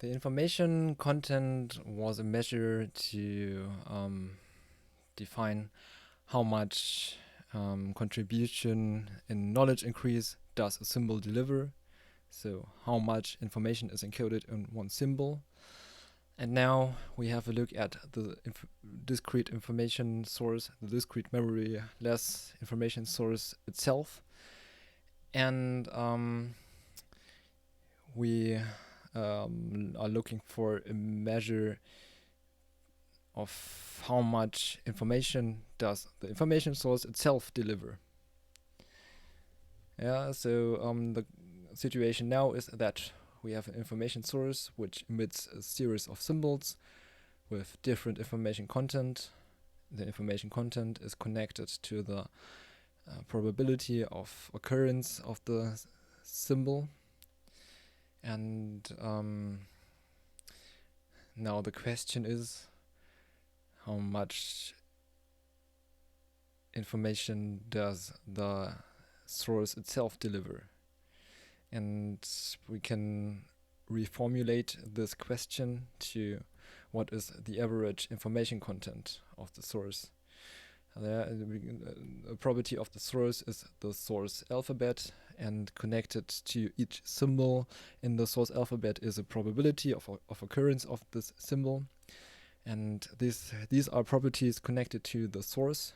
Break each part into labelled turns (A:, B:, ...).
A: The information content was a measure to define how much contribution in knowledge increase does a symbol deliver. So how much information is encoded in one symbol. And now we have a look at the discrete information source, the discrete memory-less information source itself. And we are looking for a measure of how much information does the information source itself deliver. Yeah, so the situation now is that we have an information source which emits a series of symbols with different information content. The information content is connected to the probability of occurrence of the symbol. And now the question is, how much information does the source itself deliver? And we can reformulate this question to what is the average information content of the source. A property of the source is the source alphabet, and connected to each symbol in the source alphabet is a probability of occurrence of this symbol. And these are properties connected to the source.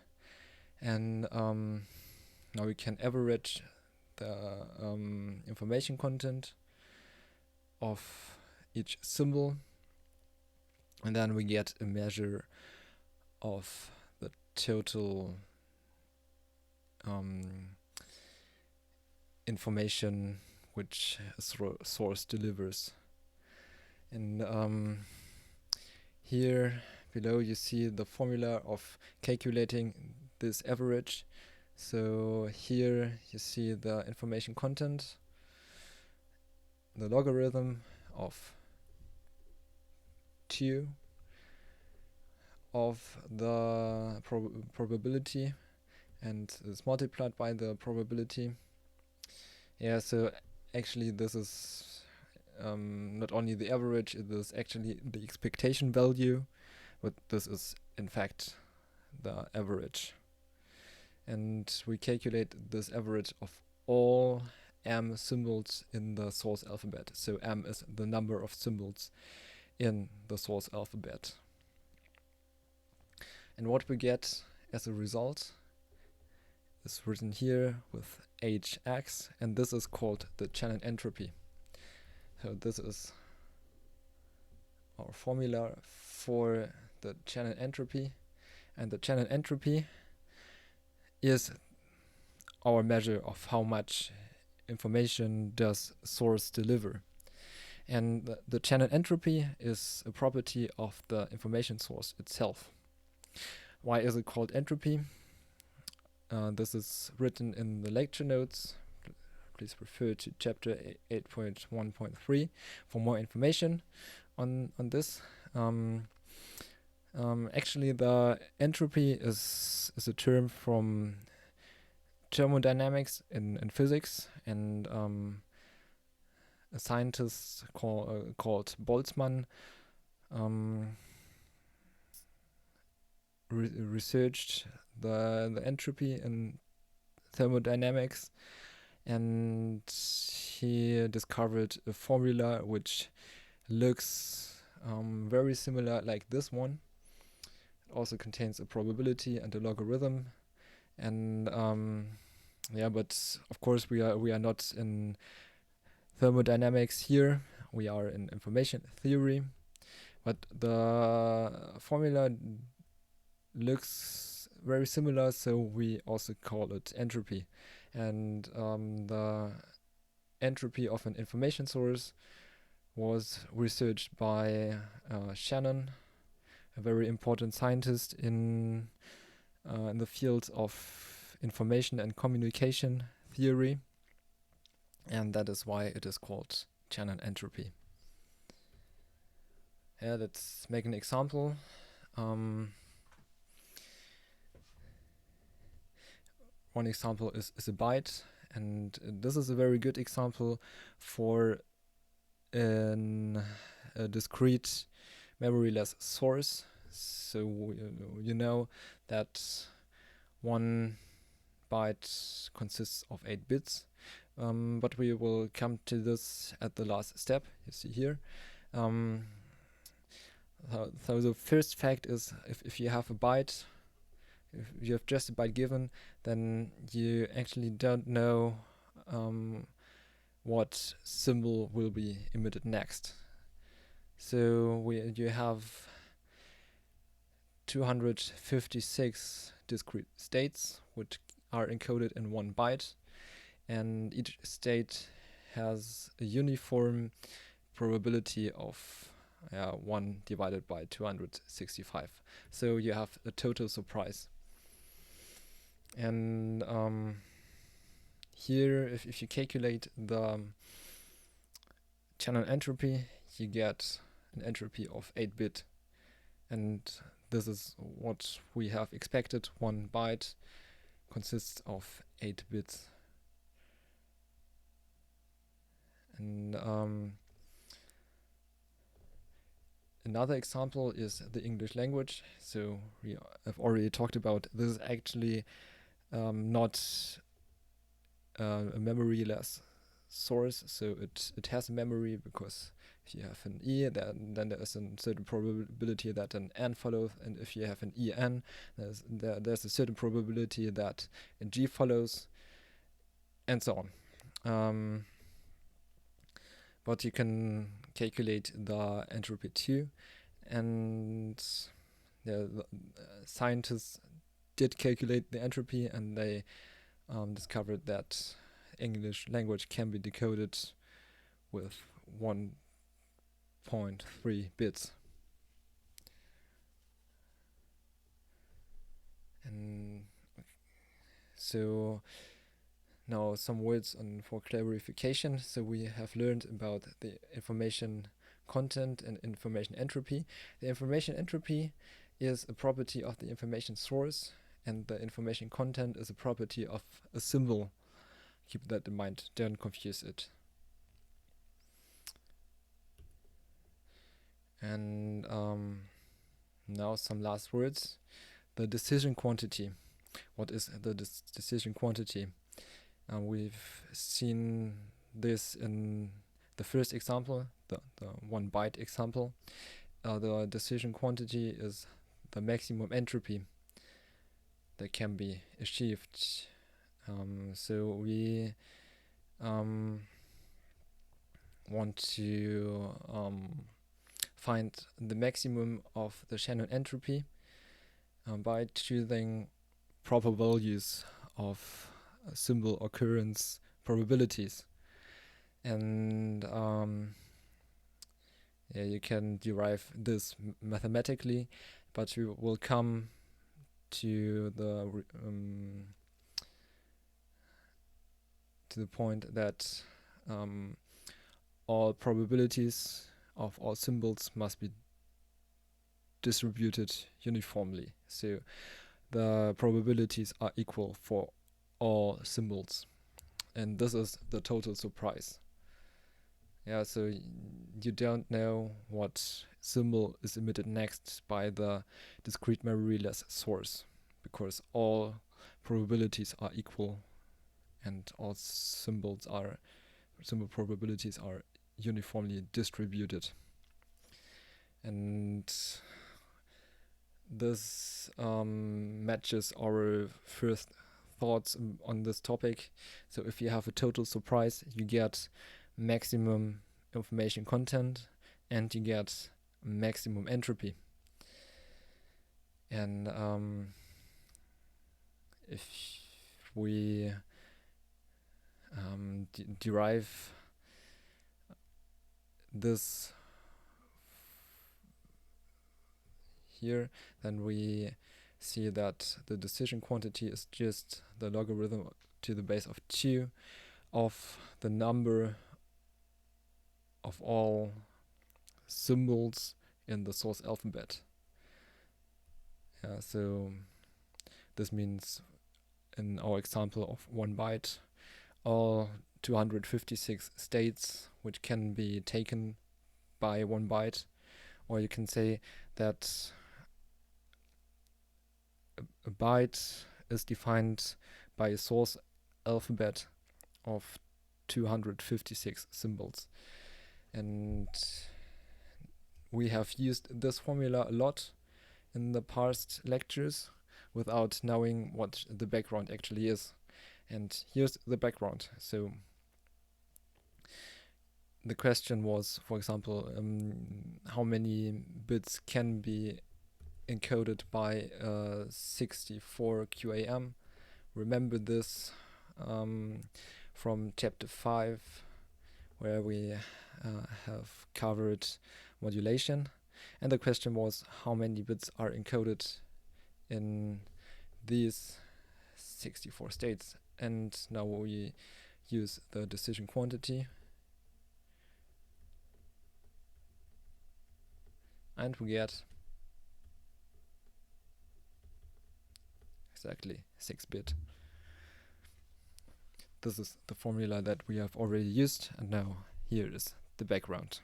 A: And now we can average the information content of each symbol, and then we get a measure of the total information which a source delivers. And here below you see the formula of calculating this average. So here you see the information content, the logarithm of 2 of the probability, and is multiplied by the probability. Yeah, so actually this is not only the average, it is actually the expectation value, but this is in fact the average. And we calculate this average of all m symbols in the source alphabet. So m is the number of symbols in the source alphabet. And what we get as a result is written here with hx, and this is called the Shannon entropy. So this is our formula for the Shannon entropy, and the Shannon entropy is our measure of how much information does source deliver. And the Shannon entropy is a property of the information source itself. Why is it called entropy? This is written in the lecture notes. Please refer to chapter 8.1.3 for more information on this. Actually, the entropy is a term from thermodynamics in physics, and a scientist called Boltzmann researched the entropy in thermodynamics, and he discovered a formula which looks very similar like this one. It also contains a probability and a logarithm, and yeah, but of course we are not in thermodynamics here, we are in information theory, but the formula looks very similar, so we also call it entropy. And the entropy of an information source was researched by Shannon, a very important scientist in the field of information and communication theory, and that is why it is called Shannon entropy. Yeah, let's make an example. One example is a byte, and this is a very good example for an a discrete memoryless source. So you know that 1 byte consists of 8 bits, but we will come to this at the last step, you see here. So the first fact is, if you have a byte, if you have just a byte given, then you actually don't know what symbol will be emitted next. So you have 256 discrete states which are encoded in 1 byte, and each state has a uniform probability of 1 divided by 265. So you have a total surprise. And here, if you calculate the channel entropy, you get an entropy of 8-bit. And this is what we have expected. 1 byte consists of 8 bits. And another example is the English language. So we have already talked about this is actually not a memoryless source. So it has memory, because if you have an E, then there is a certain probability that an N follows, and if you have an EN, there's a certain probability that a G follows, and so on. But you can calculate the entropy too, and the scientists did calculate the entropy, and they discovered that English language can be decoded with 1.3 bits. And so now some words for clarification. So we have learned about the information content and information entropy. The information entropy is a property of the information source, and the information content is a property of a symbol. Keep that in mind, don't confuse it. And now some last words. The decision quantity. What is the decision quantity? We've seen this in the first example, the 1 byte example. The decision quantity is the maximum entropy that can be achieved. So we want to find the maximum of the Shannon entropy by choosing proper values of symbol occurrence probabilities. And you can derive this mathematically, but we will come to the point that all probabilities of all symbols must be distributed uniformly. So the probabilities are equal for all symbols, and this is the total surprise. So you don't know what symbol is emitted next by the discrete memoryless source, because all probabilities are equal and all symbol probabilities are uniformly distributed. And this matches our first thoughts on this topic. So if you have a total surprise, you get maximum information content and you get maximum entropy. And if we derive this here, then we see that the decision quantity is just the logarithm to the base of 2 of the number of all symbols in the source alphabet. So this means in our example of 1 byte, all 256 states which can be taken by 1 byte, or you can say that a byte is defined by a source alphabet of 256 symbols. And we have used this formula a lot in the past lectures without knowing what the background actually is. And here's the background. So the question was, for example, how many bits can be encoded by 64 QAM. Remember this from chapter 5, where we have covered modulation. And the question was how many bits are encoded in these 64 states. And now we use the decision quantity. And we get exactly 6-bit. This is the formula that we have already used, and now here is the background.